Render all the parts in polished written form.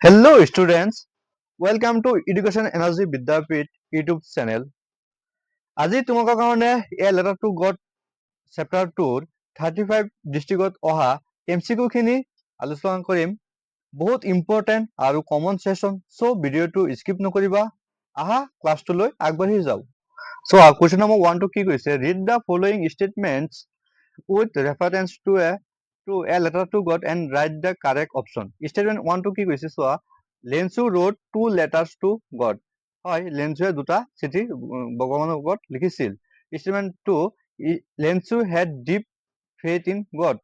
Hello students, welcome to Education Energy Vidyapit YouTube channel. আজি তোমালোকৰ কাৰণে A Letter to God Chapter 2 35 ডিষ্ট্ৰিক্টত অহা MCQ খিনি আলোচনা কৰিম। বহুত ইম্পৰ্টেন্ট আৰু কমন সেশন, সো ভিডিওটো স্কিপ নকৰিবা। আহা ক্লাছটোলৈ আগবাঢ়ি যাও। সো question number 1 টো কি কৈছে? Read the following statements with reference to a letter to God and write the correct option. Statement 1 টো কি কৈছে? চোৱা, Lensu wrote 2 letters to God. হয়, লেনচুৱে দুটা চিঠি ভগৱানৰ ওপৰত লিখিছিল। Statement 2, Lensu had deep faith in God.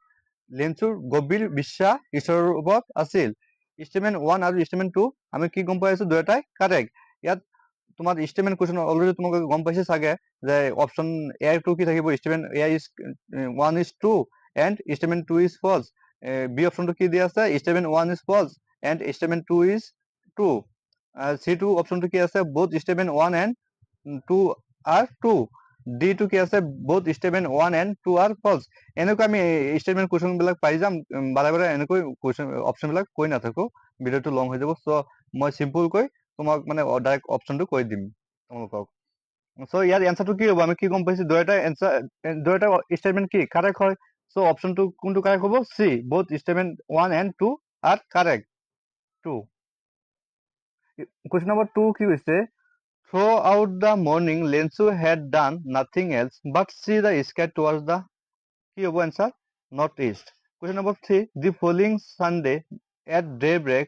লেনচুৰ গভীৰ বিশ্বাস ঈশ্বৰৰ ওপৰত আছিল। Statement 1 আৰু Statement 2 আমি কি গম পাই আছো? দুয়োটাই কাৰেক্ট। ইয়াত তোমাৰ statement question অলৰেডি তোমালোকে গম পাইছে চাগে যে অপশন এ টো কি থাকিব? Statement A is 1 is true and statement 2 is false. B অপশনটো কি দিয়া আছে? Statement 1 is false and statement 2 is true. C2 অপশনটো কি আছে? Both statement 1 and 2 are true. D টো কি আছে? Both statement 1 and 2 are false. এনেকৈ আমি statement question বিলাক পাই যাম। বাৰে বাৰে এনেকৈ question অপশন বিলাক কৈ নাথাকো, ভিডিওটো লং হৈ যাব। সো মই সিম্পল কৈ তোমাক মানে ডাইৰেক্ট অপশনটো কৈ দিম তোমালোকক। সো ইয়াৰ এনসাৰটো কি হ'ব? আমি কি গম পাইছো? দুয়োটা এনসাৰ, দুয়োটা স্টেটমেন্ট কি কাৰেক্ট হয়। সো অপশনটো কোনটো কাৰেক্ট হ'ব? সি, both statement 1 and 2 are correct. 2. Question number 2 কি হৈছে? Throughout the morning, Lensu had done nothing else but see the sky towards the কি হ'ব answer? Northeast. Question number 3, the following Sunday at daybreak,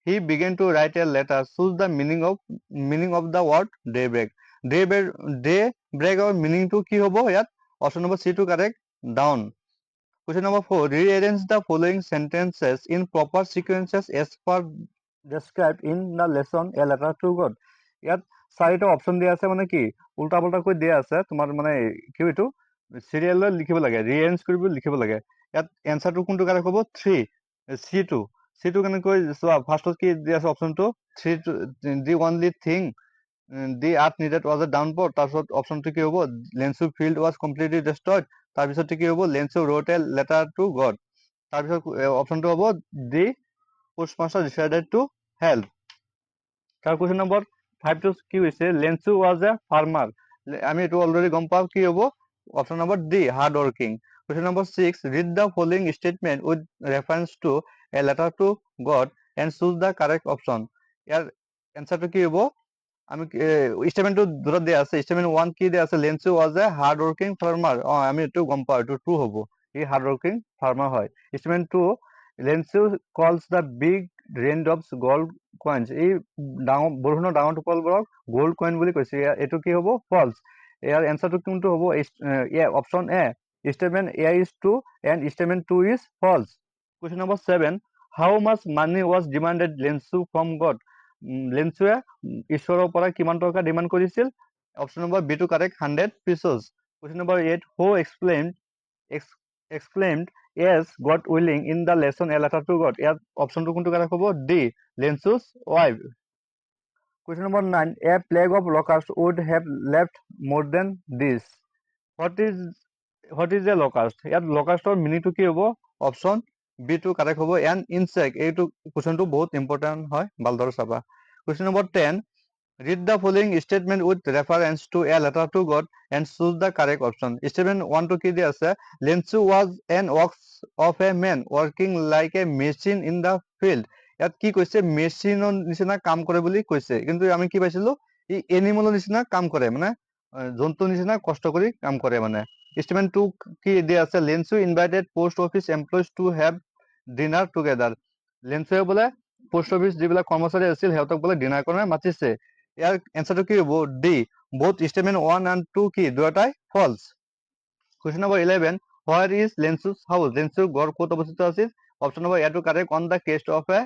he began to write a letter. Choose the meaning of the word daybreak. Daybreak or meaning to কি হ'ব ইয়াত? Option number C to correct, down. Question number 4, rearrange the following sentences in proper sequences as per described in the lesson A Letter to God. ইয়াত চাৰিটা option দিয়া আছে, মানে কি উল্টা পাল্টা কৈ দিয়া আছে। তোমাৰ মানে কি এইটো সিৰিয়েললৈ লিখিব লাগে, ৰিএৰেঞ্জ কৰিব লিখিব লাগে। ইয়াত এনসাৰটো কোনটো কাৰেক্ট হ'ব? 3, C2. C2 কেনেকৈ চোৱা, ফাৰ্ষ্টত কি দিয়া আছে অপশনটো? 3, the only thing the earth needed was a downpour. তাৰপিছত অপশনটো কি হ'ব? Lensu field was completely destroyed. তাৰপিছত কি হ'ব? Lensu wrote a letter to God. তাৰপিছত অপশনটো হ'ব the postmaster decided to help. তাৰ question number 5 টো কি হৈছে? Lensu was a farmer. আমি এটো অলৰেডি গম পাও, কি হ'ব? Option number D, hard working. Question number 6, read the following statement with reference to a letter to God and choose the correct option. ইয়াৰ এনসারটো কি হ'ব? আমি স্টেটমেন্টটো দুটা দিয়া আছে। স্টেটমেন্ট 1 কি দিয়া আছে? Lensu was a hard working farmer. আমি এটো গম পাও, এটো ট্ৰু হ'ব। ই হার্ড ওয়ার্কিং ফার্মার হয়। Statement 2, Lensu calls the big raindrops gold coins. এই বৰষুণৰ ডাঙৰ টোপালবোৰক গোল্ড কইন বুলি কৈছে। এটো কি হ'ব? ফলস। ইয়াৰ এনসারটো কোনটো হ'ব? Option A, statement A is true and statement 2 is false. Question number 7, how much money was demanded Lensu from God? লেনচুৱে ঈশ্বৰৰ পৰা কিমান টকা ডিমান্ড কৰিছিল? অপশন নম্বৰ বি টু correct, 100 pesos. Question number 8, who exclaimed yes God willing in the lesson A Letter to God? ইয়াত অপশনটো কোনটো correct হ'ব? D, Lencho's wife. Question number 9, a plague of locusts would have left more than this. What is a locust? ইয়াত লকাষ্টৰ মিনিংটো কি হ'ব? Option B টু correct হ'ব, N insect. এইটো কোৱেশ্চনটো বহুত ইম্পৰ্টেন্ট হয়, ভালদৰে চাবা। Question number 10, read the following statement with reference to A Letter to God and choose the correct option. Statement 1 to কি দিয়া আছে? Lensu was an works of a man working like a machine in the field. ইয়াত কি কৈছে? মেচিনৰ নিচিনা কাম কৰে বুলি কৈছে, কিন্তু আমি কি পাইছিলো? ই এনিমেলৰ নিচিনা কাম কৰে, মানে জন্তুৰ নিচিনা কষ্ট কৰি কাম কৰে মানে। Statement 2 কি দিয়া আছে? Lensu invited post office employees to have dinner together. লেনচুৱে বোলে পোষ্ট অফিচ যিবিলাক কৰ্মচাৰী আছিল সিহঁতক বোলে ডিনাৰ কাৰণে মাতিছে। ইয়াৰ এনসাৰটো কি হ'ব? ডি, both statement 1 and 2 কি দুয়োটাই false. Question number 11, where is Lensu's house? লেনচুৰ ঘৰ ক'ত অৱস্থিত আছিল? অপশন নম্বৰ এ টু correct, on the crest of a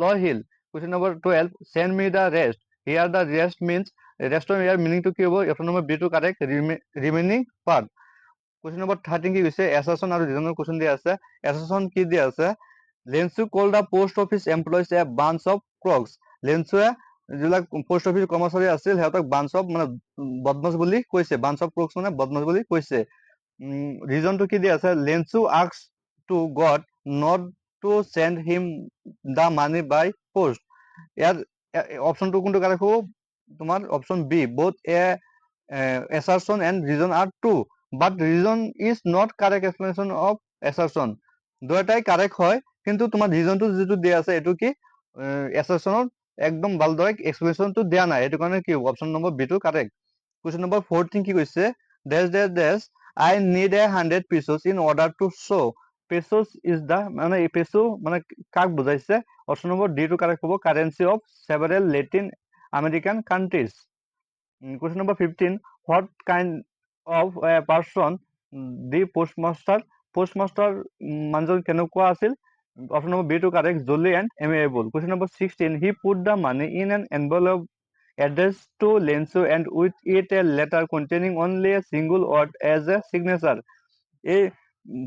low hill. Question number 12, send me the rest. Here the rest means ৰেষ্টৰ ইয়াৰ মিনিংটো কি হ'ব? অপশন নম্বৰ বি টু correct, remaining part. Question number 13 কি কৈছে? এছাচন আৰু ৰিজনৰ কোৱেশ্চন দিয়া আছে। এছাচন কি দিয়া আছে? Lensu called the post office employees a bunch of crooks. লেনচুৱে যিবিলাক পোষ্ট অফিচ কৰ্মচাৰী আছিল সিহঁতক বাঞ্চ অফ মানে বদমাছ বুলি কৈছে। বাঞ্চ অফ ক্ৰোক্স মানে বদমাছ বুলি কৈছে। ৰিজনটো কি দিয়া আছে? Lensu asked to God not to send him the money by post. ইয়াৰ অপশনটো কোনটো কাৰেক্ট হ'ব তোমাৰ option B both a assertion and reason are true but reason is not correct explanation of assertion দুটাই কারেক্ট হয় কিন্তু তোমাৰ ৰিজনটো যেটো দিয়া আছে এটো কি assertionৰ একদম ভালদৰে এক্সপ্লেনেশনটো দিয়া নাই এটো কাৰণে কি অপশন নম্বৰ বি টো কারেক্ট Question number 14 কি কৈছে dash dash dash I need 100 pesos in order to show pesos is the মানে peso মানে কাক বুজাইছে অপশন নম্বৰ ডি টো কারেক্ট হ'ব currency of several Latin American countries Question number 15 what kind of a person the postmaster মানুহজন কেনেকুৱা আছিল option number B টো correct jolly and amiable Question number 16 he put the money in an envelope addressed to Lensu and with it a letter containing only a single word as a signature. এই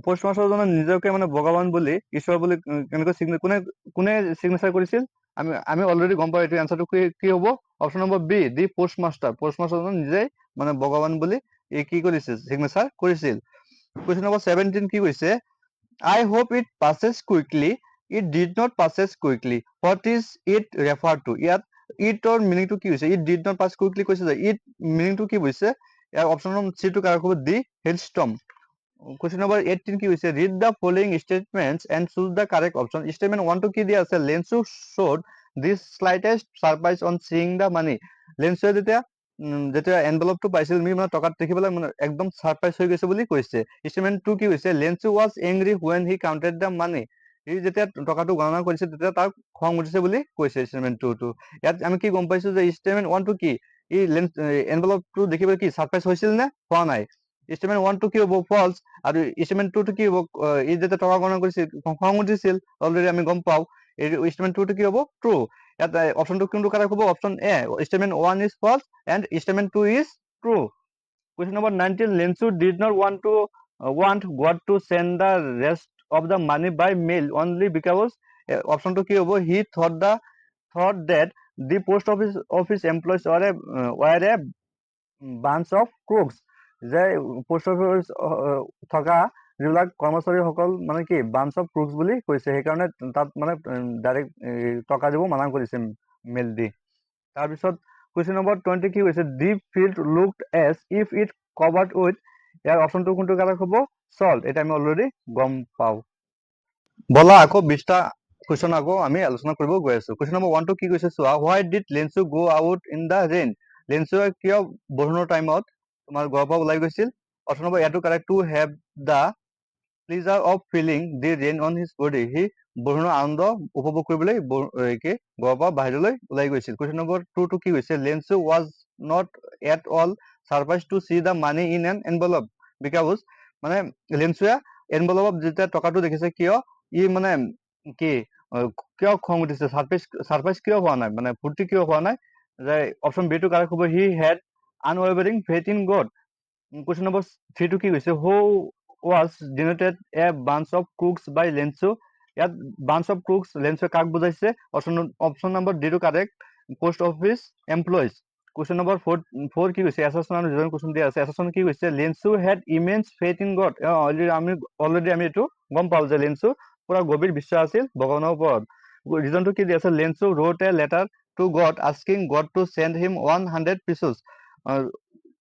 পোষ্টমাষ্টাৰজনে নিজকে মানে ভগৱান বুলি ঈশ্বৰ বুলি কেনেকৈ কোনে সিগনেচাৰ কৰিছিল আমি অলৰেডি গম পাওঁ এইটো আনসাৰটো কি হ'ব অপশন নম্বৰ বি দি পোষ্টমাষ্টাৰজন নিজেই মানে ভগৱান বুলি কি কৰিছিল সিগনেচাৰ কৰিছিল কুৱেশ্যন নম্বৰ 17 কি কৈছে I hope it passes quickly. It did not passes quickly. What is it referred to? ইয়াত it or meaning to কি হৈছে? It did not pass quickly কৈছে যে it meaning to কি হৈছে? ইয়াৰ অপশন নম্বৰ সি টো কাৰেক্ট হ'ব দি hailstorm. Question number 18 কি হৈছে? Read the following statements and choose the correct option. Statement 1 to কি দিয়া আছে? Lensu showed this slightest surprise on seeing the money. Lensu যেতিয়া এনভেলপটো পাইছিল মি মানে টকাত দেখি পেলাই মানে একদম সাৰপ্ৰাইজ হৈ গৈছে বুলি কৈছে স্টেটমেন্ট 2 কি হৈছে লেন্সু was angry when he counted the money ই যেতিয়া টকাটো গণনা কৰিছে তেতিয়া তাৰ খং উঠিছে বুলি কৈছে স্টেটমেন্ট 2 টো ইয়াত আমি কি গম পাইছো যে স্টেটমেন্ট 1 টো কি ই এনভেলপটো দেখি পেলাই কি সাৰপ্ৰাইজ হৈছিল নে হোৱা নাই স্টেটমেন্ট 1 টো কি হ'ব ফলস আৰু স্টেটমেন্ট 2 টো কি হ'ব ই যেতিয়া টকা গণনা কৰিছিল খং উঠিছিল অলৰেডি আমি গম পাও এই স্টেটমেন্ট 2 টো কি হ'ব ট্ৰু ইয়াত অপশনটো কোনটো কাৰেক্ট হ'ব option A statement 1 is false and statement 2 is true question number 19 Lensu did not want God to send the rest of the money by mail only because option 2 কি হ'ব he thought that the post office employees were a bunch of crooks যে post office থকা যিবিলাক কৰ্মচাৰীসকল মানে কি bunch of Crooks বুলি কৈছে সেইকাৰণে তাত মানে ডাইৰেক্ট টকা দিব মানা কৰিছে মেল দি তাৰপিছত কুৱেশ্যন নম্বৰ 20 কি কৈছে the field looked as if it covered with ইয়াৰ অপশনটো কোনটো কাৰেক্ট হ'ব সল্ট এটা আমি অলৰেডি গম পাওঁ বলা আকৌ 20টা কুৱেশ্যন আকৌ আমি আলোচনা কৰিব গৈ আছো কুৱেশ্যন নম্বৰ 1 টো কি কৈছে চোৱা why did Lensu go out in the rain লেন্সুৱে কিয় বৰষুণৰ টাইমত তোমাৰ ঘৰৰ পৰা ওলাই গৈছিল অপশন নম্বৰ এটো correct to have the pleasure of feeling the rain on his body he বৰষুণৰ আনন্দ উপভোগ কৰিবলৈ কি ঘৰৰ পৰা বাহিৰলৈ ওলাই গৈছিল কুৱেশ্যন নম্বৰ 2 টো কি কৈছে Lensu was not at all surprised to see the money in an envelope because মানে লেন্সুৱে এনভেলপত যেতিয়া টকাটো দেখিছে কিয় ই মানে কি কিয় খং উঠিছে সাৰপ্ৰাইজ কিয় হোৱা নাই মানে ফূৰ্তি কিয় হোৱা নাই যে অপশন বি টো কাৰেক্ট হ'ব he had unwavering faith in God question number 3 টো কি কৈছে who was denoted a bunch of crooks by Lensu ইয়াত bunch of crooks Lensu কাক বুজাইছে অপশন নম্বৰ ডি টো correct post office employees question number 4 কি কৈছে assassin আৰু ৰিজন question দিয়া আছে assassin কি কৈছে Lensu had immense faith in God already আমি এটো গম পাও যে Lensu পুৰা গভীৰ বিশ্বাস আছিল ভগৱানৰ ওপৰত ৰিজনটো কি দিয়া আছে Lensu wrote a letter to God asking God to send him 100 pesos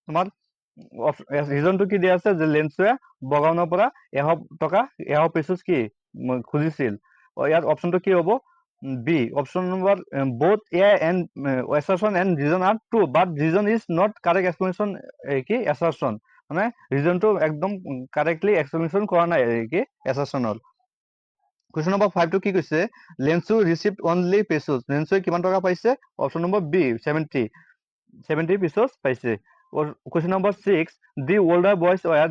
তোমাৰ ৰিজনটো কি দিয়া আছে যে লেন্সুৱে ভগৱানৰ পৰা 100 টকা 100 পেছস কি খুজিছিল ইয়াৰ অপশনটো কি হ'ব B option number both a and assertion and reason are true but reason is not correct explanation কি assertion মানে ৰিজনটো একদম কাৰেক্টলি এক্সপ্লেনেশন কৰা নাই কি assertionৰ question number 5 টো কি কৈছে Lensu received only pesos লেন্সুৱে কিমান টকা পাইছে অপশন নম্বৰ বি 70 pesos পাইছে question number 6 the older boys were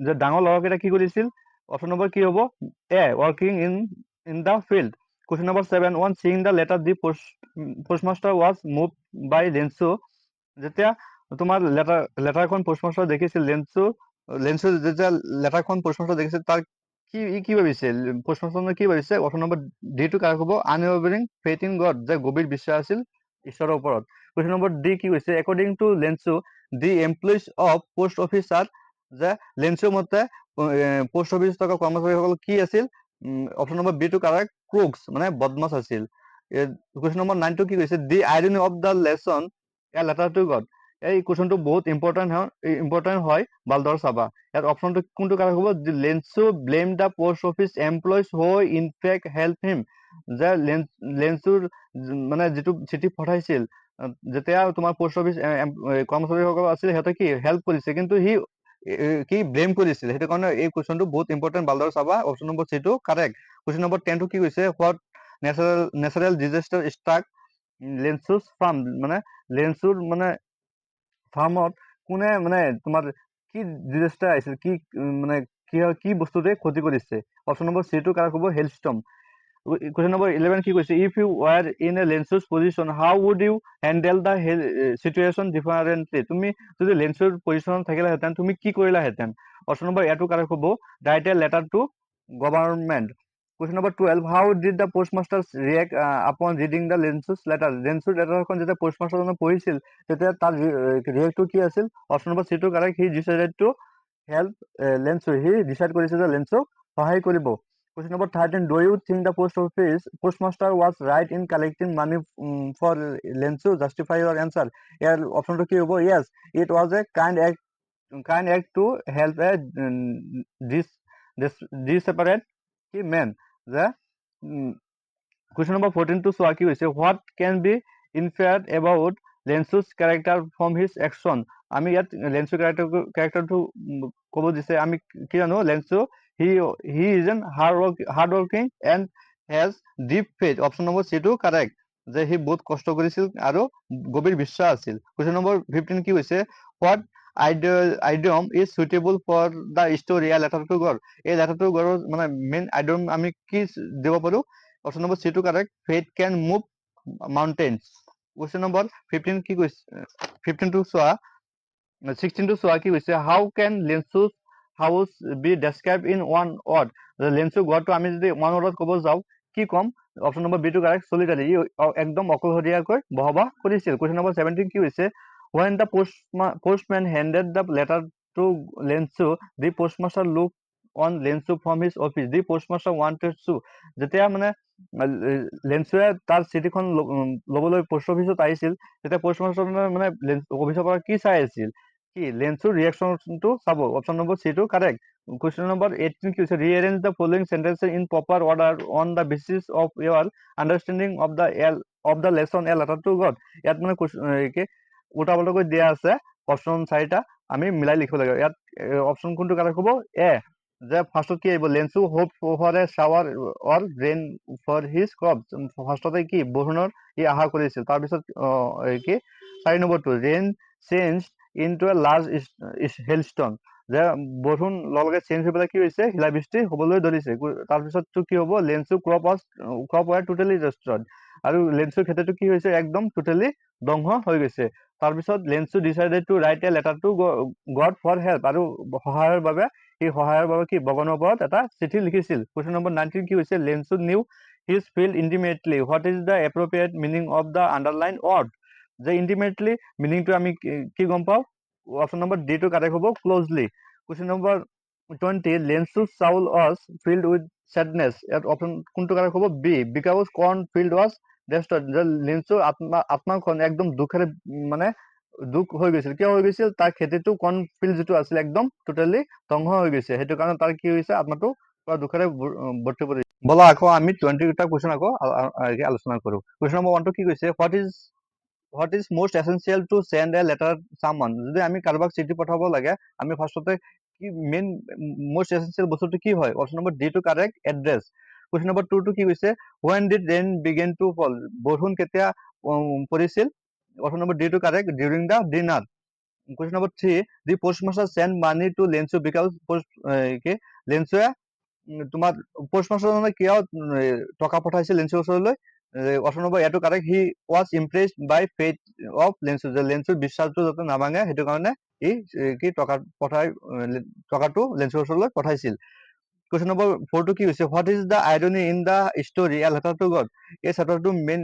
যে ডাঙৰ লৰাকেইটা কি কৰিছিল অপশন নম্বৰ কি হ'ব a working in the field question number 7 on seeing the letter the postmaster was moved by Lensu যেতিয়া তোমাৰ লেটাৰখন পোষ্টমাষ্টাৰ দেখিছিল লেন্সু যেতিয়া লেটাৰখন পোষ্টমাষ্টাৰ দেখিছিল তাৰ কি ভাবিছিল পোষ্টমাষ্টাৰে কি ভাবিছে অপশন নম্বৰ ডি টো কাৰেক্ট হ'ব unwavering faith in God যে গভীৰ বিশ্বাস আছিল ঈশ্বৰৰ ওপৰত question number D কি কৈছে according to Lensu the employees of post office are যে Lensu মতে পোষ্ট অফিচ থকা কৰ্মচাৰীসকল কি আছিল অপশ্যন নম্বৰ বি টো কাৰেক্ট, ক্ৰুকছ মানে বদমাছ আছিল। কুৱেশ্যন নম্বৰ 9 টো কি কৈছে, the irony of the lesson a letter to God. এই কুৱেশ্যনটো বহুত ইম্পৰ্টেণ্ট হয়, ভালদৰে চাবা। ইয়াত অপশ্যনটো কোনটো কাৰেক্ট হ'ব, the Lencho blame the post office employees who in fact help him. যে লেঞ্চুৰ মানে যিটো চিঠি পঠাইছিল, যেতিয়া তোমাৰ পোষ্ট অফিচ কৰ্মচাৰীসকল আছিল, সিহঁতে কি হেল্প কৰিছে, কিন্তু সি কি ব্লেম কৰিছিল। সেইটো কাৰণে এই কুৱেশ্যনটো বহুত ইম্পৰ্টেণ্ট, ভালদৰে চাবা। অপশ্যন নম্বৰ চি টো কাৰেক্ট। কুৱেশ্যন নম্বৰ 10 টো কি কৈছে, হোৱাট নেচাৰেল ডিজাষ্টাৰ ষ্ট্ৰাক লেঞ্চুছ ফাৰ্ম। মানে লেঞ্চুৰ মানে ফাৰ্মত কোনে মানে তোমাৰ কি ডিজাষ্টাৰ আহিছিল, কি মানে কি বস্তুতে ক্ষতি কৰিছে। অপশ্যন নম্বৰ চি টো কাৰেক্ট হ'ব, হেলষ্টৰ্ম। Question number 11 কি কৈছে, if you were in a Lensu's position, how would you handle the situation differently? তুমি যদি লেন্সুৰ পজিশ্যনত থাকিলাহেঁতেন, তুমি কি কৰিলাহেঁতেন? অপশ্যন নম্বৰ এটো কাৰেক্ট হ'ব, write a letter to government. Question number 12, how did the postmaster react upon reading the Lensu's letter? লেন্সুৰ লেটাৰখন যেতিয়া পোষ্টমাষ্টাৰজনে পঢ়িছিল, তেতিয়া তাৰ ৰিয়েক্টটো কি আছিল? অপশ্যন নম্বৰ চি টো correct, he decided to help Lencho. সি ডিচাইড কৰিছে যে লেন্সুক সহায় কৰিব। Question number 13, do you think the postmaster was right in collecting money for Lensu? Justify your answer. Here option to কি হ'ব, yes, it was a kind act to help a separate man. The question number 14 to চোৱা কি হৈছে, what can be inferred about Lensu's character from his action? আমি ইয়াত লেন্সু ক্যাৰেক্টাৰটো ক'ব দিছে। আমি কি জানো, লেন্সু he is an hardworking and has deep faith. Option number C টো কাৰেক্ট, যে সি বহুত কষ্ট কৰিছিল আৰু গভীৰ বিশ্বাস আছিল। কুৱেশ্যন নম্বৰ 15 কি হৈছে, what idiom is suitable for the story a letter to God? এই letter to God মানে মেইন idiom আমি কি দিব পাৰো? অপশ্যন নম্বৰ চি টো correct, faith can move mountains. Question number 15 কি কৈছে, 15 টো চোৱা, 16 টো চোৱা কি কৈছে, how can Lensu's house be described in one word? লেন্সু ঘৰটো আমি যদি ওৱান ৱৰ্ডত ক'ব যাওঁ, কি ক'ম? অপশ্যন নম্বৰ বি টো কাৰেক্ট, চলিটাৰী। ই একদম অকলশৰীয়াকৈ বসবাস কৰিছিল। কুৱেশ্যন নম্বৰ 17 কি হৈছে, when the postman handed the letter to Lensu, the postmaster looked on Lensu from his office. The postmaster wanted to, যেতিয়া মানে লেন্সুৱে তাৰ চিঠিখন ল'বলৈ পোষ্ট অফিচত আহিছিল, তেতিয়া পোষ্টমাষ্টাৰজনে মানে অফিচৰ পৰা কি চাই আছিল, কি লেন্সুৰ ৰিয়েকশ্যনটো চাব। অপশ্যন নম্বৰ চি টো কাৰেক্ট। Question number 18 কি হৈছে, rearrange the following sentences in proper order on the basis of your understanding of the lesson a letter to God. ইয়াত মানে কি উল্টা পাল্টাকৈ দিয়া আছে, অপশ্যন 4টা আমি মিলাই লিখিব লাগে। ইয়াত অপশ্যন কোনটো কাৰেক্ট হ'ব, এ, যে ফাৰ্ষ্টত কি আহিব, Lencho hope for a shower or rain for his crops. ফাৰ্ষ্টতে কি বৰষুণৰ ই আশা কৰিছিল। তাৰপিছত কি 4 নম্বৰটো, rain change into a large hailstorm, যে বৰষুণ লগে চেঞ্জ হৈ পেলাই কি হৈছে, শিলাবৃষ্টি হ'বলৈ ধৰিছে। তাৰপিছতটো কি হ'ব, লেন্সু ক্ৰপ ৱাৰ টোটেলি ডেষ্ট্ৰয়ড, আৰু লেন্সুৰ ক্ষেত্ৰটো কি হৈছে, একদম টোটেলি ধ্বংস হৈ গৈছে। তাৰপিছত Lencho decided to write a letter to God for help, আৰু সহায়ৰ বাবে কি ভগৱানৰ ওপৰত এটা চিঠি লিখিছিল। কুৱেশ্যন নম্বৰ 19 কি হৈছে, Lencho knew his field intimately, what is the appropriate meaning of the underline word? যে ইণ্টিমেটলি মিনিংটো আমি কি গম পাওঁ? অপশ্যন নম্বৰ ডি টো কাৰেক্ট হ'ব, closely. Question number 20, Lencho's soul was filled with sadness. ইয়াত অপশ্যন কোনটো কাৰেক্ট হ'ব, B, because corn field was destroyed, যে লেন্সুৰ আত্মাখন একদম দুখেৰে মানে দুখ হৈ গৈছিল। কিয় হৈ গৈছিল? তাৰ খেতিটো কৰ্ণ ফিল্ড যিটো আছিল, একদম টোটেলি ধ্বংস হৈ গৈছে। সেইটো কাৰণে তাৰ কি হৈছে, আত্মাটো পুৰা দুখেৰে ভৰ্তি পৰিছে। ব'লা আকৌ আমি 20টা কুৱেশ্যন আকৌ আলোচনা কৰো। কুৱেশ্যন নম্বৰ 1 টো কি কৈছে, what is most essential to send a letter someone? যদি আমি কাৰোবাক চিঠি পঠাব লাগে, আমি ফাৰ্ষ্টতে কি মেইন most essential বস্তুটো কি হয়? অপশ্যন নম্বৰ ডি টো কাৰেক্ট, এড্ৰেছ। কুৱেশ্যন নম্বৰ 2 টো কি কৈছে, when did rain begin to fall? বৰষুণ কেতিয়া পৰিছিল? অপশ্যন নম্বৰ ডি টো correct, during the dinner. Question number 3, the postmaster sent money to Lensu because লেন্সুৱে তোমাৰ পোষ্টমাষ্টাৰজনে কিয় টকা পঠাইছিল লেন্সুৰ ওচৰলৈ? অপশ্যন নম্বৰ এটো correct, he was impressed by faith of Lencho, যে লেন্সুৰ বিশ্বাসটো যাতে নাভাঙে, সেইটো কাৰণে ই কি টকাটো লেন্সুৰ ওচৰলৈ পঠাইছিল। কুৱেশ্যন নম্বৰ 4 টো কি হৈছে, what is the irony in the story A letter to God? এই চেপ্টাৰটো মেইন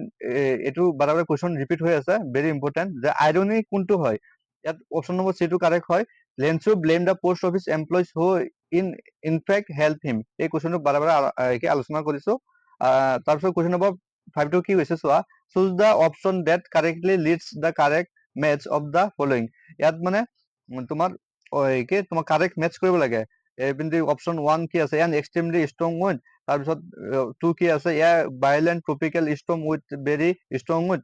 এইটো বাৰে বাৰে কুৱেশ্যন ৰিপিট হৈ আছে, ভেৰি ইম্পৰ্টেণ্ট, যে আইৰনি কোনটো হয়? ইয়াত অপশ্যন নম্বৰ চি টো কাৰেক্ট হয়, Lencho blame the post office employees who in fact help him এই কোৱেশ্যনটো বাৰে বাৰে আলোচনা কৰিছো তাৰপিছত কোৱেশ্যন নম্বৰ 5 টো কি হৈছে চোৱা choose the option that correctly leads the correct match of the following ইয়াত মানে তোমাৰ তোমাৰ কাৰেক্ট মেটচ কৰিব লাগে কিন্তু অপশ্যন 1 কি আছে এন এক্সট্ৰিমলি ষ্ট্ৰং উইণ্ড তাৰপিছত 2 কি আছে ইয়াৰ violent tropical storm with very strong wind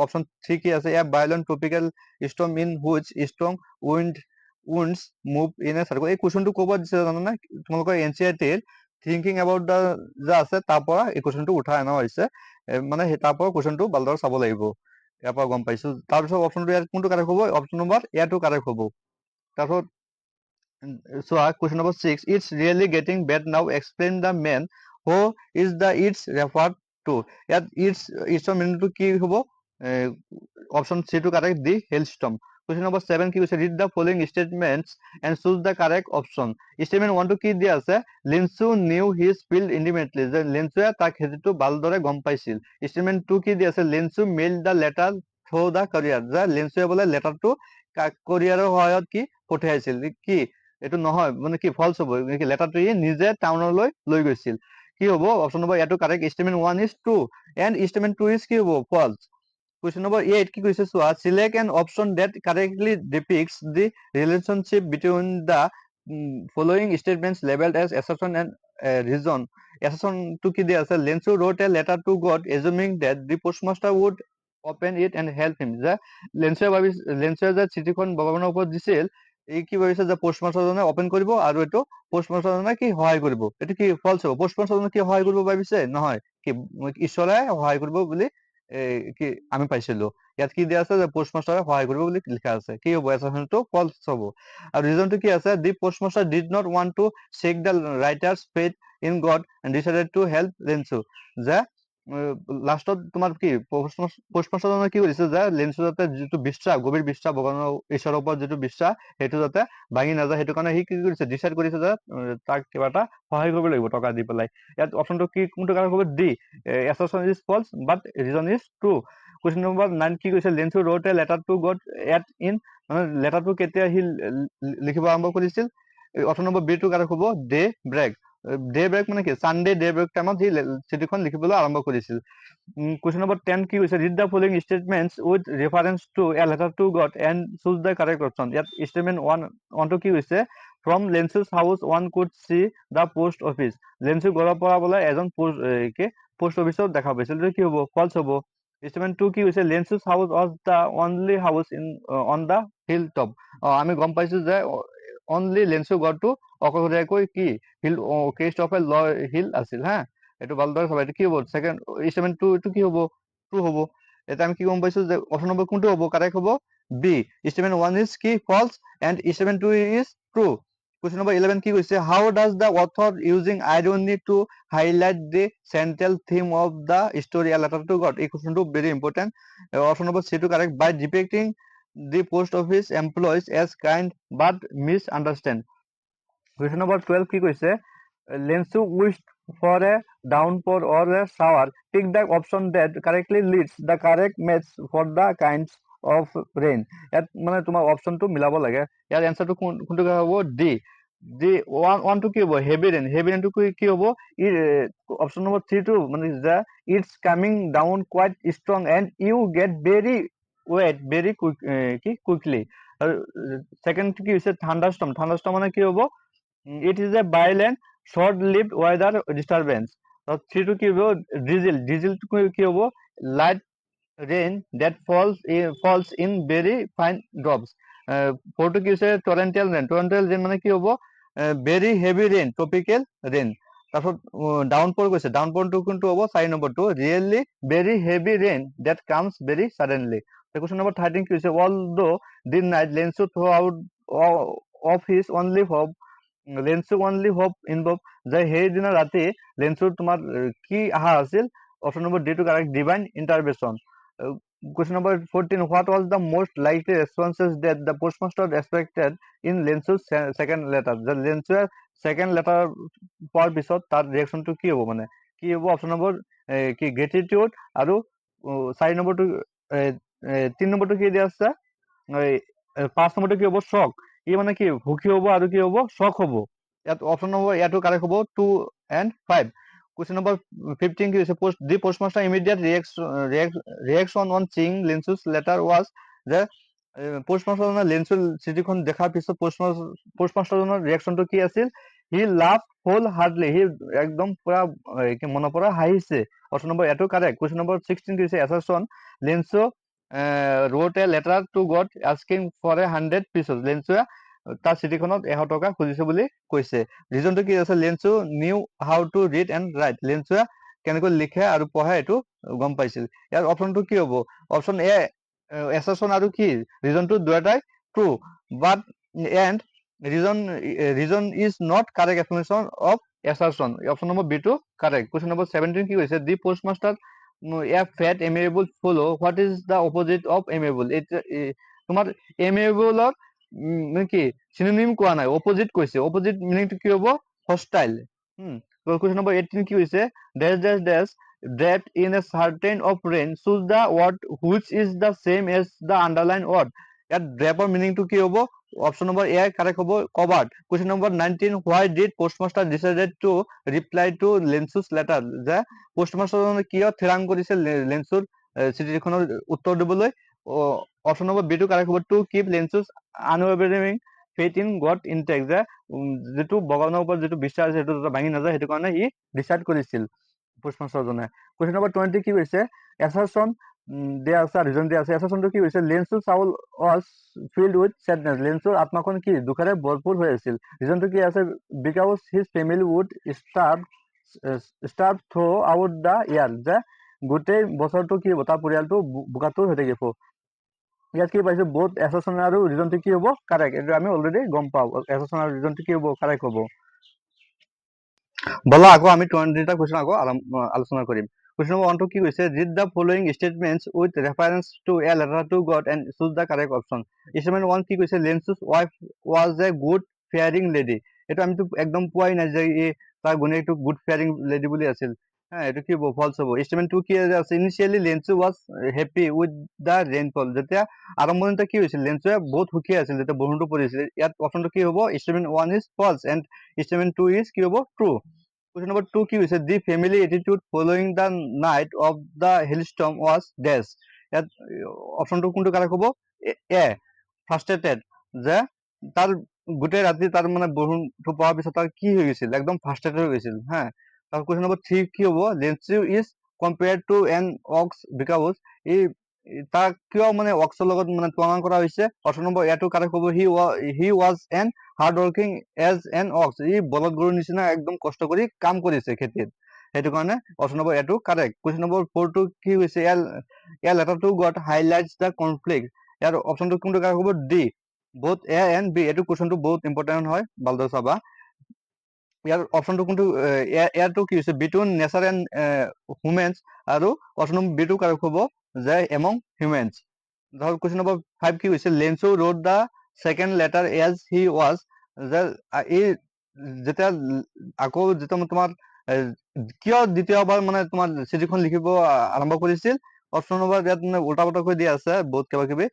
option 3 কি আছে ইয়াৰ violent tropical storm in which strong winds move in a circle এই কুৱেশ্যনটো ক'ব দিছে জানানে তোমালোকৰ এনচিআৰটিৰ থিংকিং এবাউট দা যে আছে তাৰ পৰা এই কুৱেশ্যনটো উঠাই অনা হৈছে মানে তাৰ পৰা কুৱেশ্যনটো ভালদৰে চাব লাগিব ইয়াৰ পৰা গম পাইছো তাৰপিছত অপশ্যনটো ইয়াত কোনটো কাৰেক্ট হ'ব অপশ্যন নম্বৰ ইয়াতো কাৰেক্ট হ'ব তাৰপিছত চোৱা question number 6 it's really getting bad now explain the man who is the its referred to ইয়াত ইটছৰ মিনিংটো কি হ'ব অপশ্যন চি টো correct the hailstorm question number 7 কি কৈছে read the following statements and choose the correct option statement 1 টো কি দিয়া আছে Lencho knew his field intimately যে লিনচুৱে তাৰ খেতিটো ভালদৰে গম পাইছিল ষ্টেটমেন্ট 2 কি দিয়া আছে Lencho mail the letter through the carrier যে লিনচুৱে বোলে লেটাৰটো কাৰিয়াৰৰ সহায়ত কি পঠিয়াইছিল কি এইটো নহয় মানে কি ফলছ হ'ব নেকি লেটাৰটো ই নিজে টাউনলৈ লৈ গৈছিল কি হ'ব অপশ্যন নম্বৰ ইয়াতো correct statement 1 is true and statement 2 is কি হ'ব ফলছ Question number 8 কি কৈছে চোৱা select an option that correctly depicts the relationship between the following statements labeled as assertion and reason assertion to কি দিয়া আছে Lensu wrote a letter to God assuming that the postmaster would open it and help him যে লেন্সুৱে যে চিঠিখন ভগৱানৰ ওপৰত দিছিল এই কি ভাবিছে যে পোষ্টমাষ্টাৰজনে অপেন কৰিব আৰু এইটো পোষ্টমাষ্টাৰজনে কি সহায় কৰিব এইটো কি ফলছ হ'ব পোষ্টমাষ্টাৰজনে কি সহায় কৰিব ভাবিছে নহয় কি ঈশ্বৰে সহায় কৰিব বুলি কি আমি পাইছিলো ইয়াত কি দিয়া আছে যে পোষ্টমাষ্টাৰে সহায় কৰিব বুলি লিখা আছে কি হ'ব এছাৰটো ফলছ হ'ব আৰু ৰিজনটো কি আছে the postmaster did not want to check the writer's faith in God and decided to help Lencho যে লাষ্টত তোমাৰ কি পোষ্টমাষ্টাৰজনে কি কৰিছে যে লেন্সু যাতে যিটো বিশ্বাস গভীৰ বিশ্বাস ভগৱানৰ ঈশ্বৰৰ ওপৰত যিটো বিশ্বাস সেইটো যাতে ভাঙি নাযায় সেইটো কাৰণে সি কি কৰিছে ডিচাইড কৰিছে যে তাক কিবা এটা সহায় কৰিব লাগিব টকা দি পেলাই ইয়াত অপশ্যনটো কি কোনটো কাৰণ হ'ব D assertion is false but reason is true question number 9 কি কৈছে লেন্সু wrote a letter to God at in মানে লেটাৰটো কেতিয়া সি লিখিব আৰম্ভ কৰিছিল অপশ্যন নম্বৰ বি টো কাৰেক্ট হ'ব ডে ব্ৰেক মানে কি সানডে ডে ব্ৰেক টাইমত সি চিঠিখন লিখিবলৈ আৰম্ভ কৰিছিল question number 10 কি কৈছে read the following statements with reference to a letter to God and choose the correct option ইয়াত statement 1 টো কি হৈছে from Lensu's house one could see the post office লেন্সু ঘৰৰ পৰা বোলে এজন পোষ্ট অফিচত দেখা পাইছিল কি হ'ব ফলছ হ'ব statement 2 কি হৈছে Lensu's house was the only house in on the hilltop আমি গম পাইছো যে অনলি লেন্সু ঘৰটো অকলশৰীয়াকৈ কি হিল কেষ্ট অফ এ হিল আছিল হা এইটো ভালদৰে চাবা এইটো কি হ'ব সেকেন্ড statement 2 এইটো কি হ'ব ট্ৰু হ'ব এটা আমি কি গম পাইছো যে অপশ্যন নম্বৰ কোনটো হ'ব কাৰেক্ট হ'ব বি statement 1 is কি false and statement 2 is true question number 11 কি কৈছে how does the author using irony to highlight the central theme of the story a letter to God এই কোৱেশ্যনটো very important option number C টো correct by depicting the post office employees as kind but misunderstand question number 12 কি কৈছে Lensu wished for a downpour or a shower pick the option that correctly leads the correct match for the kinds of rain ইয়াত মানে তোমাৰ অপশ্যনটো মিলাব লাগে ইয়াৰ এনসাৰটো কোনটো হ'ব ডি ডি ওৱান টো কি হ'ব হেভি ৰেইনটো কি হ'ব অপশ্যন নম্বৰ 3 টো মানে যে it's coming down quite strong and you get very wet very quickly আৰু সেকেন্ড কি হৈছে থান্ডাৰষ্টৰ্ম মানে কি হ'ব it is a violent short lived weather disturbance 3 টো কি হ'ব ডিজিলটো কি হ'ব light rain that falls in very fine drops 4 টো কি হৈছে torrential rain মানে কি হ'ব very heavy rain tropical rain তাৰপিছত ডাউনপ'ৰ কৈছে ডাউনপ'ৰটো কোনটো হ'ব 4 নম্বৰটো really very heavy rain that comes very suddenly question number 13 কি হৈছে although the night Lensu throw out of his only hope Lencho only hope involve যে সেইদিনা ৰাতি লেন্সুৰ তোমাৰ কি আশা আছিল অপশ্যন নম্বৰ ডি টো correct divine intervention question number 14 what was the most likely responses that the postmaster expected in Lensu's second letter the লেন্সুৰ second letter পোৱাৰ পিছত তাৰ ৰিএকচনটো কি হ'ব মানে কি হ'ব অপশ্যন নম্বৰ কি গ্ৰেটিটিউড আৰু 4 নম্বৰটো 3 নম্বৰটো কি দিয়া আছে 5 নম্বৰটো কি হ'ব শক ই মানে কি সুখী হ'ব আৰু কি হ'ব শক হ'ব ইয়াত অপশন নম্বৰ ইয়াতো কাৰেক্ট হ'ব 2 and 5 question number 15 কি হৈছে the postmaster immediate reaction on seeing Lensu's letter was যে পোষ্টমাষ্টাৰজনে লেন্সুৰ চিঠিখন দেখাৰ পিছত পোষ্টমাষ্টাৰজনৰ ৰিয়েকশ্যনটো কি আছিল হি লাভ হোল হাৰ্ডলি হি একদম পুৰা মনৰ পৰা হাঁহিছে অপশ্যন নম্বৰ এটো কাৰেক্ট কুৱেশ্যন নম্বৰ 16 কি হৈছে এছাৰছন লেন্সু wrote a letter to God asking for 100 pieces লেন্সুৱে তাৰ চিঠিখনত 100 টকা খুজিছে বুলি কৈছে ৰিজনটো কি আছে Lencho knew how to read and write লেন্সুৱে কেনেকৈ লিখে আৰু পঢ়ে এইটো গম পাইছিল ইয়াৰ অপশ্যনটো কি হ'ব অপশ্যন এ assertion আৰু কি ৰিজনটো দুটাই true but and reason is not correct explanation of assertion option number B টো কাৰেক্ট কুৱেশ্যন নম্বৰ 17 কি কৈছে the postmaster a fat amiable fellow what is the opposite of amiable তোমাৰ amiable কি synonym কোৱা নাই opposite কৈছে opposite meaningটো কি হ'ব hostile question number 18 কি হৈছে dash dash dash that in a certain of rain choose the word which is the same as the underlined word ইয়াত ড্ৰেপৰ মিনিংটো কি হ'ব অপশ্যন নম্বৰ এ কাৰেক্ট হ'ব covered question number 19 why did postmaster decided to reply to Lensu's letter যে পোষ্টমাষ্টাৰজনে কিয় থিৰাং কৰিছে লেন্সুৰ চিঠিখনৰ উত্তৰ দিবলৈ অপশ্যন নম্বৰ বি টো কাৰেক্ট হ'ব to keep Lencho's unwavering faith in God intact যে যিটো ভগৱানৰ ওপৰত যিটো বিশ্বাস আছে সেইটো যাতে ভাঙি নাযায় সেইটো কাৰণে ই ডিচাইড কৰিছিল পোষ্টমাষ্টাৰজনে কুৱেশ্যন নম্বৰ 20 কি হৈছে এছাৰছন দিয়া আছে ৰিজন দিয়া আছে এছাৰছনটো কি হৈছে Lencho soul was filled with sadness লেন্সুৰ আত্মাখন কি দুখেৰে ভৰপূৰ হৈ আছিল ৰিজনটো কি আছে because his family would starve throughout the year যে গোটেই বছৰটো কি হ'ব তাৰ পৰিয়ালটো বোকাটো হৈ থাকিব ইয়াত কি পাইছো বহুত এছাৰছন আৰু ৰিজনটো কি হ'ব কাৰেক্ট এইটো আমি অলৰেডি গম পাওঁ এছাৰছন আৰু ৰিজনটো কি হ'ব কাৰেক্ট হ'ব বলা আকৌ আমি 20টা কুৱেশ্যন আকৌ আলোচনা কৰিম কুৱেশ্যন নম্বৰ 1 টো কি কৈছে read the following statements with reference to a letter to God and choose the correct option statement 1 কি কৈছে Lencho's wife was a good fearing lady এইটো আমিতো একদম পোৱাই নাই যে তাৰ গুণেটো গুড ফেয়াৰিং লেডি বুলি আছিল এইটো কি হ'ব ফলছ হ'ব ষ্টেটমেন্ট 2 কি আছে initially Lencho was happy with the rainfall যেতিয়া আৰম্ভণিতে কি হৈছিল লেন্সুৱে বহুত সুখী আছিল যেতিয়া বৰষুণটো পৰিছিল ইয়াত অপশ্যনটো কি হ'ব statement 1 is false and statement 2 is কি হ'ব ট্ৰু Question number 2 কি হৈছে the family attitude following the night of the hailstorm was dash ইয়াত অপশ্যনটো কোনটো কাৰেক্ট হ'ব এ ফাৰ্ষ্ট্ৰেটেড যে তাৰ গোটেই ৰাতি তাৰ মানে বৰষুণটো পোৱাৰ পিছত তাৰ কি হৈ গৈছিল একদম ফাৰ্ষ্ট্ৰেটেড হৈ গৈছিল হা তাৰ কুৱেশ্যন নম্বৰ 3 কি হ'ব Lencho is compared to an ox because এই তাক কিয় মানে অক্সৰ লগত মানে তুলনা কৰা হৈছে অপশ্যন নম্বৰ এটো কাৰেক্ট হ'ব he was an hard working as an ox ই বলদ গৰুৰ নিচিনা একদম কষ্ট কৰি কাম কৰিছে খেতিত সেইটো কাৰণে অপশ্যন নম্বৰ এটো কাৰেক্ট কুৱেশ্যন নম্বৰ 4 টো কি হৈছে ইয়াৰ লেটাৰটো গট হাইলাইটস দ্য কনফ্লিক্ট ইয়াৰ অপশ্যনটো কোনটো কাৰেক্ট হ'ব D both A and B এইটো কুৱেশ্যনটো বহুত ইম্পৰ্টেণ্ট হয় ভালদৰে চাবা ইয়াৰ অপশ্যনটো কোনটো ইয়াৰটো কি হৈছে বিটুইন নেচাৰ এণ্ড হিউমেন্স আৰু অপশ্যন নম্বৰ বি টো কাৰেক্ট হ'ব যে এমং হিউমেন্স ধৰ কুৱেশ্যন নম্বৰ 5 কি হৈছে Lencho wrote the second letter as he was যে এই যেতিয়া আকৌ যেতিয়া তোমাৰ কিয় দ্বিতীয়বাৰ মানে তোমাৰ চিঠিখন লিখিব আৰম্ভ কৰিছিল অপশ্যন নম্বৰ ইয়াত মানে উল্টা পুল্টাকৈ দিয়া আছে বহুত কিবা কিবি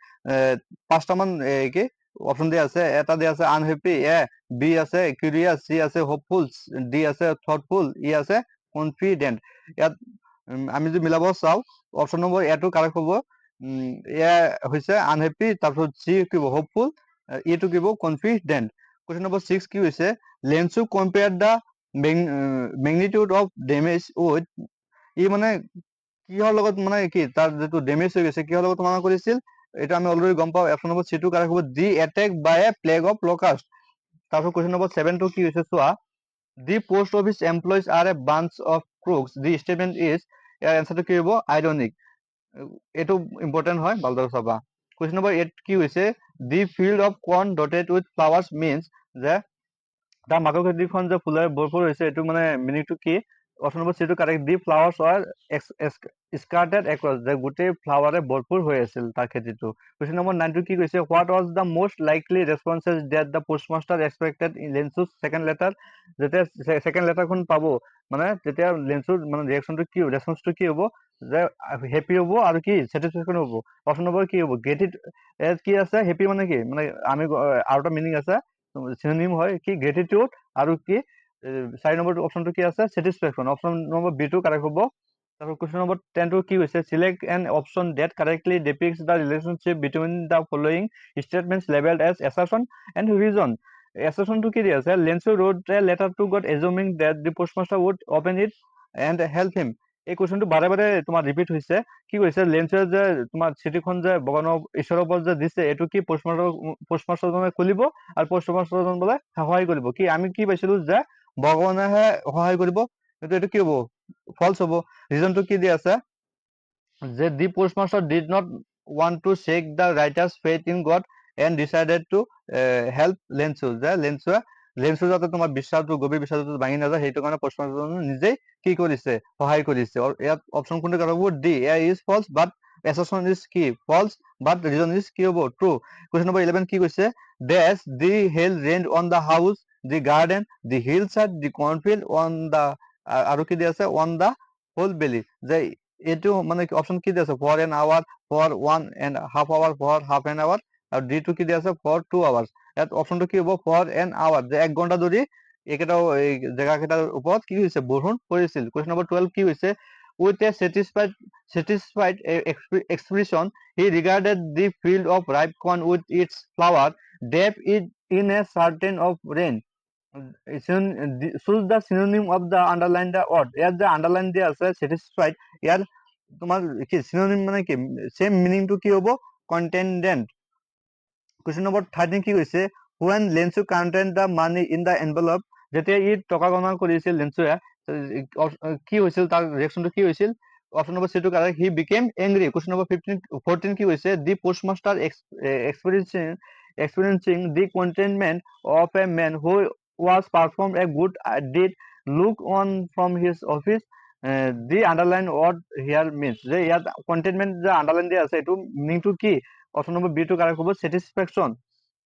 5টামান কি অপশ্যন দিয়া আছে এটা দিয়া আছে আনহেপি এ বি আছে কিউৰিয়াছ চি আছে হোপফুল ডি আছে থটফুল ই আছে কনফিডেণ্ট ইয়াত আমি যদি মিলাব চাওঁ অপশ্যন নম্বৰ এটো কাৰেক্ট হ'ব এ হৈছে আনহেপি তাৰপিছত চি কি হ'ব হোপফুল ইটো কি হ'ব কনফিডেণ্ট কুৱেশ্যন নম্বৰ 6 কি হৈছে Lencho compare the magnitude of damage with ই মানে কিহৰ লগত মানে কি তাৰ যিটো ডেমেজ হৈ গৈছে কিহৰ লগত তুলনা কৰিছিল এটা আমি অলৰেডি গম পাওঁ অপশ্যন নম্বৰ সি টো কাৰেক্ট হ'ব the attack by a plague of locust তাৰপিছত কুৱেশ্যন নম্বৰ 7 টো কি হৈছে চোৱা the post office employees are a bunch of crooks the statement is ইয়াৰ এনচাৰটো কি হ'ব আইৰনিক এইটো ইম্পৰ্টেণ্ট হয় ভালদৰে চাবা কুৱেশ্যন নম্বৰ 8 কি হৈছে the field of corn dotted with flowers means যে তাৰ মাকৈ খেতিখন যে ফুলেৰে ভৰপূৰ হৈছে এইটো মানে মিনিংটো কি অপশ্যন নম্বৰ সি টো কাৰেক্ট দি ফ্লাৱাৰ্ছ আৰ স্কাৰ্টেড এক্ৰছ, যে গোটেই ফ্লাৱাৰে ভৰপূৰ হৈ আছিল তাৰ খেতিটো। কুৱেশ্যন নম্বৰ 9 কি কৈছে, what was the most likely responses that the postmaster expected in Lencho's second letter, যেতিয়া ছেকেণ্ড লেটাৰখন পাব মানে তেতিয়া লেঞ্চুৰ মানে ৰিয়েকশ্যনটো কি হ'ব, ৰেছপন্সটো কি হ'ব, যে হেপী হ'ব আৰু কি ছেটিছফেকশ্যন হ'ব। অপশ্যন নম্বৰ কি হ'ব, গেট ইট এজ কি আছে, হেপী মানে কি, মানে আমি আৰু এটা মিনিং আছে, চিনোনিম হয় কি গ্ৰেটিটিউড, আৰু কি 4 নম্বৰ অপশ্যনটো কি আছে, ছেটিছফেকশ্যন। অপশ্যন নম্বৰ বি টো কাৰেক্ট হ'ব। তাৰপৰা কুৱেশ্যন নম্বৰ 10 কি হৈছে, select an option that correctly depicts the relationship between the following statements labelled as assertion and reason. এছাৰশ্যনটো কি দি আছে, Lencho wrote a letter to God assuming that the postmaster would open it and help him. এই কুৱেশ্যনটো বাৰে বাৰে তোমাৰ repeat হৈছে। কি কৈছে, লেঞ্চুৱে যে তোমাৰ চিঠিখন যে ভগৱানৰ ঈশ্বৰৰ ওপৰত যে দিছে, এইটো কি পোষ্টমাষ্টাৰজনে খুলিব আৰু পোষ্টমাষ্টাৰজন বোলে সহায় কৰিব। কি আমি কি পাইছিলো, যে ভগৱানেহে সহায় কৰিব, কিন্তু এইটো কি হ'ব, ফলছ হ'ব। ৰিজনটো কি দি আছে, যে the postmaster did not want to check the writer's faith in God and decided to help Lencho, যে লেঞ্চু যাতে তোমাৰ বিশ্বাসটো, গভীৰ বিশ্বাসটো ভাঙি নাযায়, সেইটো কাৰণে পোষ্টমাষ্টাৰজনে নিজেই কি কৰিছে, সহায় কৰিছে। ইয়াত অপশ্যন কোনটো কাৰেক্ট হ'ব, D, A is false but assertion is কি ফলছ বাট ৰিজন ইজ কি হ'ব, ট্ৰু। কুৱেশ্যন নম্বৰ 11 কি কৈছে, does the hail rain on the houses, the garden, the hillside, the cornfield, on the, আৰু কি দি আছে, অন দ্য হোল বেলি, যে এইটো মানে অপশ্যন কি দি আছে, for an hour, for 1.5 hour, for half an hour, আৰু ডি টো কি দি আছে, ফৰ 2 আৱাৰ্ছ। ইয়াত অপশ্যনটো কি হ'ব, ফৰ এন আৱাৰ, যে 1 ঘণ্টা ধৰি এইকেইটা জেগা কেইটাৰ ওপৰত কি হৈছে, বৰষুণ পৰিছিল। কুৱেশ্যন নম্বৰ 12 কি হৈছে, with a satisfied expression he regarded the field of ripe corn with its flower dipped it in a certain of rain. Choose the synonym of the underline the word. ইয়াত যে underline দিয়া আছে satisfied, ইয়াৰ তোমাৰ কি synonym মানে কি, same মিনিংটো কি হ'ব, কন্টেন্ডেন্ট। কুৱেশ্যন নম্বৰ 13 কি কৈছে, when লেঞ্চু counted the money in the envelope, যেতিয়া ই টকা গণনা কৰিছিল লেঞ্চুৱে, কি হৈছিল, তাৰ ৰিয়েকশ্যনটো কি হৈছিল, অপশ্যন নম্বৰ চি টো correct, he became angry. Question number 14 কি হৈছে, the postmaster experiencing the contentment of a man who was performed a good deed look on from his office. The underlined word here means, যে ইয়াত containment যে underline দিয়া আছে, এইটো মিনিংটো কি, option number B টো কাৰেক্ট হ'ব, ছেটিছফেকশ্যন।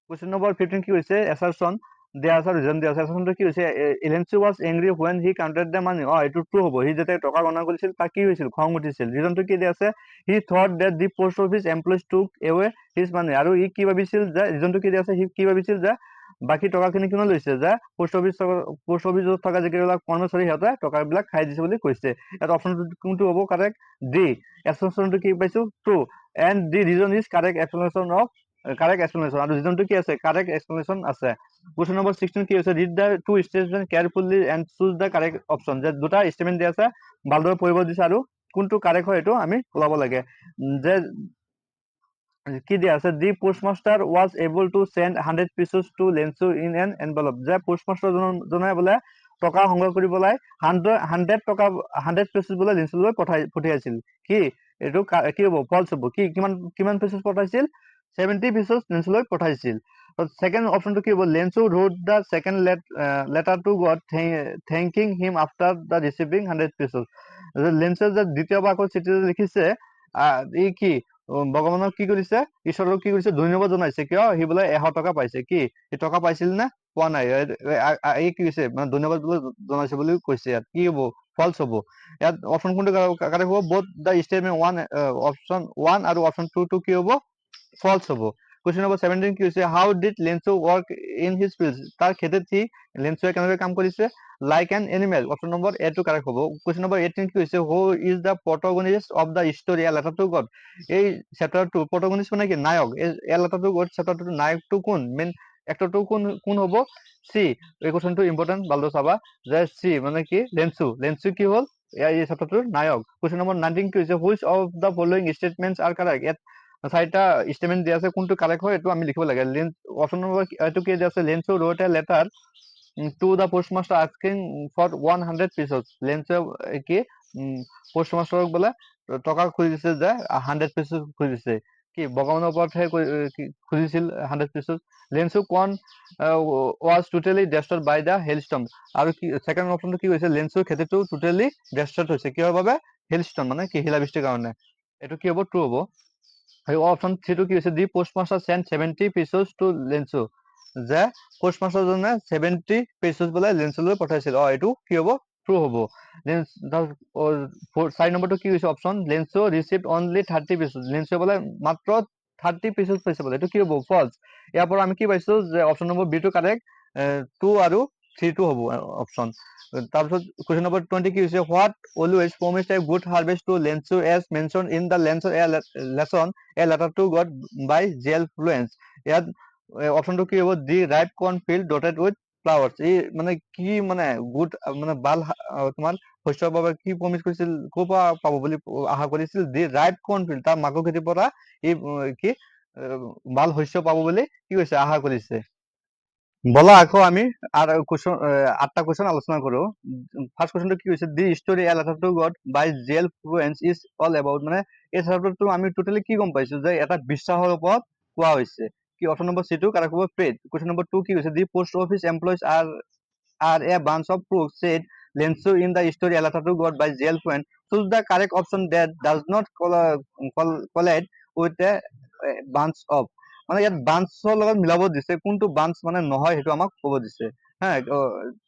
কুৱেশ্যন নম্বৰ 15 কি হৈছে, এছাৰশ্যন দিয়া আছে, ৰিজন দিয়া আছে। এছাৰশ্যনটো কি হৈছে, লেঞ্চু was angry when he counted the money. এইটো ট্ৰু হ'ব, সি যেতিয়া টকা গণনা কৰিছিল তাৰ কি হৈছিল, খং উঠিছিল। ৰিজনটো কি দিয়া আছে, he thought that the post office employees took away his money, আৰু ই কি ভাবিছিল, যে ৰিজনটো কি দিয়া আছে, সি কি ভাবিছিল, যে বাকী টকাখিনি কোনে লৈছে, যে পোষ্ট অফিচত থকা যিবিলাক কৰ্মচাৰী সিহঁতে টকাবিলাক খাই দিছে বুলি কৈছে। ইয়াত অপশ্যনটো কোনটো হ'ব কাৰেক্ট, ডি। এছাৰশ্যনটো কি পাইছো, true, and the reason is correct explanation of correct explanation, আৰু ৰিজনটো কি আছে, কাৰেক্ট এক্সপ্লেনেশ্যন আছে। কুৱেশ্যন নম্বৰ 16 কি হৈছে, read the two statement carefully and choose the correct option, যে দুটা ষ্টেটমেণ্ট দিয়া আছে, ভালদৰে পঢ়িব দিছে আৰু কোনটো কাৰেক্ট হয় এইটো আমি ওলাব লাগে। যে কি দিয়া আছে, the postmaster was able to send 100 pieces to Lencho in an envelope, যে পোষ্টমাষ্টাৰ জনে বোলে টকা সংগ্ৰহ কৰি পেলাই 100 pieces বোলে লেঞ্চুলৈ পঠিয়াইছিল। কি এইটো কি হ'ব, ফলছ হ'ব। কি কিমান pieces পঠাইছিল, 70 pieces লেঞ্চুলৈ পঠাইছিল। ছেকেণ্ড অপশ্যনটো কি হ'ব, Lencho wrote the second letter to God thanking him after the receiving 100 pieces, লেঞ্চুৱে যে দ্বিতীয়বাৰ আকৌ চিঠি লিখিছে, ই কি ভগৱানক কি কৰিছে, ঈশ্বৰক কি কৰিছে, ধন্যবাদ জনাইছে, কিয়, সি বোলে 100 টকা পাইছে। কি সি টকা পাইছিল নে, পোৱা নাই, এই কি কৈছে, মানে ধন্যবাদ বোলে জনাইছে বুলি কৈছে। ইয়াত কি হ'ব, ফলছ হ'ব। ইয়াত অপশ্যন কোনটো কাৰেক্ট হ'ব, both the statement one, option 1 আৰু অপশ্যন 2 টো কি হ'ব, ফলছ হ'ব। কুৱেশ্যন নম্বৰ 17 কি হৈছে, how did Lencho work in his field, তাৰ খেতিত সি লেঞ্চুৱে কেনেকৈ কাম কৰিছে, like an animal, option number A টো কাৰেক্ট হ'ব। কুৱেশ্যন নম্বৰ 18 কি হৈছে, who is the protagonist of the story a letter to God, এই চেপ্টাৰটো প্ৰটাগনিষ্ট মানে কি, নায়ক, এই লেটাৰ টু গড চেপ্টাৰটোৰ নায়কটো কোন, মেইন এক্টৰটো কোন হ'ব, চি। এই কুৱেশ্যনটো ইম্পৰ্টেণ্ট, ভালদৰে চাবা, যে চি মানে কি, লেঞ্চু কি হ'ল, এই চেপ্টাৰটোৰ নায়ক। কুৱেশ্যন নম্বৰ 19 কি হৈছে, which of the following statements R correct, ইয়াত 4টা ষ্টেটমেণ্ট দিয়া আছে, কোনটো কাৰেক্ট হয় এইটো আমি লিখিব লাগে। অপশ্যন নম্বৰ এইটো কি দিয়া আছে, Lencho wrote a letter to the postmaster asking for 100 pieces, লেঞ্চুৱে কি পোষ্টমাষ্টাৰক বোলে টকা খুজিছে, যে 100 pieces খুজিছে। কি ভগৱানৰ ওপৰতহে খুজিছিল 100 pieces। Lencho corn was totally destroyed by the hailstorm, আৰু কি ছেকেণ্ড অপশ্যনটো কি হৈছে, লেঞ্চুৰ খেতিটো টোটেলি ডেষ্ট্ৰয়ড হৈছে, কিহৰ বাবে, হেলষ্টন মানে কি শিলাবৃষ্টিৰ কাৰণে, এইটো কি হ'ব ট্ৰু হ'ব। আৰু অপশ্যন 3 টো কি হৈছে the postmaster send 70 pesos to Lencho, যে পোষ্টমাষ্টাৰজনে 70 pesos বোলে লেঞ্চুলৈ পঠাইছিল। এইটো কি হ'ব ট্ৰু হ'ব। 4 নম্বৰটো কি হৈছে অপশ্যন লেঞ্চু ৰিচিভ অনলি 30 pesos, লেঞ্চুৱে বোলে মাত্ৰ 30 pesos পাইছে বোলে, এইটো কি হ'ব ফল্চ। ইয়াৰ পৰা আমি কি পাইছো যে অপশ্যন নম্বৰ বি টো কাৰেক্ট, 2 আৰু 3 টো হ'ব অপশ্যন। তাৰপিছত কুৱেশ্যন নম্বৰ 20 কি হৈছে what always promised a good harvest to Lencho as mention in the লেঞ্চৰ lesson a letter to God by G L Fuentes. ইয়াত অপশ্যনটো কি হ'ব the right corn field dotted with flowers. এই মানে কি মানে গুড মানে ভাল তোমাৰ শস্যৰ বাবে কি প্ৰমিছ কৰিছিল, ক'ৰ পৰা পাব বুলি আশা কৰিছিল, দি ৰাইট কৰ্ণ ফিল্ড তাৰ মাকৈ খেতিৰ পৰা এই কি ভাল শস্য পাব বুলি কি কৈছে আশা কৰিছে। বলা আকৌ আমি আৰু কুৱেশ্যন 8টা কুৱেশ্যন আলোচনা কৰো। ফাৰ্ষ্ট কুৱেশ্যনটো কি হৈছে the story a letter to God by G L Fuentes is all about, মানে এই চেপ্টাৰটো আমি টোটেলি কি গম পাইছো যে এটা বিশ্বাসৰ ওপৰত কোৱা হৈছে। কি অপশ্যন নম্বৰ চি টো কাৰেক্ট হ'ব ফেথ। কুৱেশ্যন নম্বৰ 2 কি হৈছে the post office employees are a bunch of crooks, said Lensu in the story a letter to God by jail friend. Choose the correct option that does not collide with a bunch of, মানে ইয়াত বাঞ্চৰ লগত মিলাব দিছে, কোনটো bunch মানে নহয় সেইটো আমাক ক'ব দিছে। হা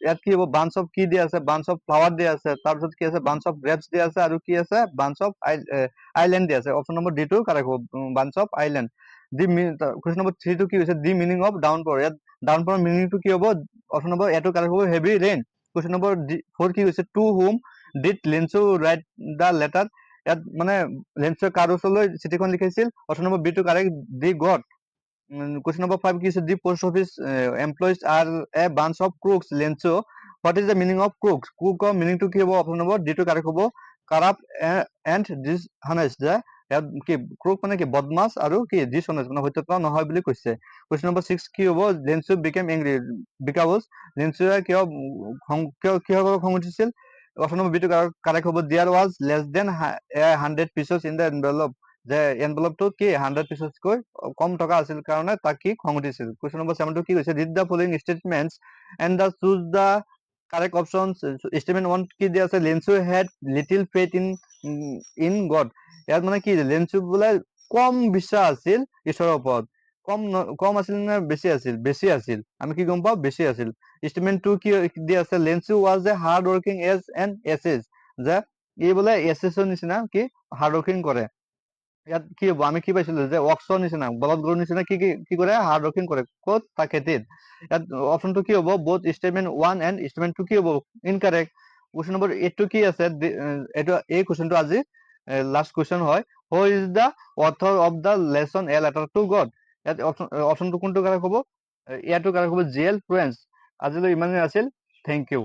ইয়াত কি হ'ব বাঞ্চ অফ কি দিয়া আছে, বাঞ্চ অফ ফ্লাৱাৰ দিয়া আছে, তাৰপিছত কি আছে বাঞ্চ অফ গ্ৰেপছ দিয়া আছে, আৰু কি আছে বাঞ্চ অফ আইলেণ্ড দিয়া আছে। অপশ্যন নম্বৰ ডি টো কাৰেক্ট হ'ব bunch of island. The question number 3 টো কি হৈছে দি মিনিং অফ ডাউন পৰ, ইয়াত ডাউন পৰৰ মিনিংটো কি হ'ব অপশ্যন নম্বৰ এ টো কাৰেক্ট হ'ব হেভি ৰেইন। কুৱেশ্যন নম্বৰ 4 কি হৈছে to whom did Lencho write the letter, ইয়াত মানে লেঞ্চুৱে কাৰ ওচৰলৈ চিঠিখন লিখিছিল, অপশ্যন নম্বৰ বি টো correct the God. Question number 5 is the post office employees are a bunch of crooks. Lenso, what is the meaning of crooks? Crook meaning to কি হ'ব option number D to correct হ'ব corrupt and dishonest, যে কি crook মানে কি বদমাছ আৰু কি dishonest মানে সত্যতা নহয় বুলি কৈছে। Question number 6 কি হ'ব Lenso became angry because লেঞ্চুৱে কিহৰ বাবে খং উঠিছিল। Option number B to correct হ'ব there was less than 100 pesos in the envelope, যে এনভেলপটো কি 100 পিছতকৈ কম টকা আছিল কাৰণে তাক কি খং উঠিছিল। কুৱেশ্যন নম্বৰ 7 টো কি কৈছে read the following statements and the choose the correct options. Statement 1 কি দিয়া আছে Lencho had little faith in God, ইয়াত মানে কি লেঞ্চু বোলে কম বিশ্বাস আছিল ঈশ্বৰৰ ওপৰত। কম আছিল নে বেছি আছিল, বেছি আছিল। আমি কি গম পাওঁ বেছি আছিল। ষ্টেটমেন্ট 2 কি দিয়া আছে Lencho was a hard working as an asses, যে ই বোলে এছেছৰ নিচিনা কি হাৰ্ড ৱৰ্কিং কৰে। ইয়াত কি হ'ব আমি কি পাইছিলো যে অক্সৰ নিচিনা বলদ গৰুৰ নিচিনা কি কি কৰে হাৰ্ড ৱৰ্কিং কৰে ক'ত তাৰ খেতিত। ইয়াত অপশ্যনটো কি হ'ব বোথ ষ্টেটমেন্ট 1 এণ্ড ষ্টেটমেন্ট 2 কি হ'ব ইনকাৰেক্ট। কুৱেশ্যন নম্বৰ 8 টো কি আছে এইটো এই কুৱেশ্যনটো আজি লাষ্ট কুৱেশ্যন হয়। হু is the author of the lesson a letter to god, ইয়াত অপশ্যনটো কোনটো কাৰেক্ট হ'ব, ইয়াতো কাৰেক্ট হ'ব জেল ফ্ৰেন্স। আজিলৈ ইমানেই আছিল, থেংক ইউ।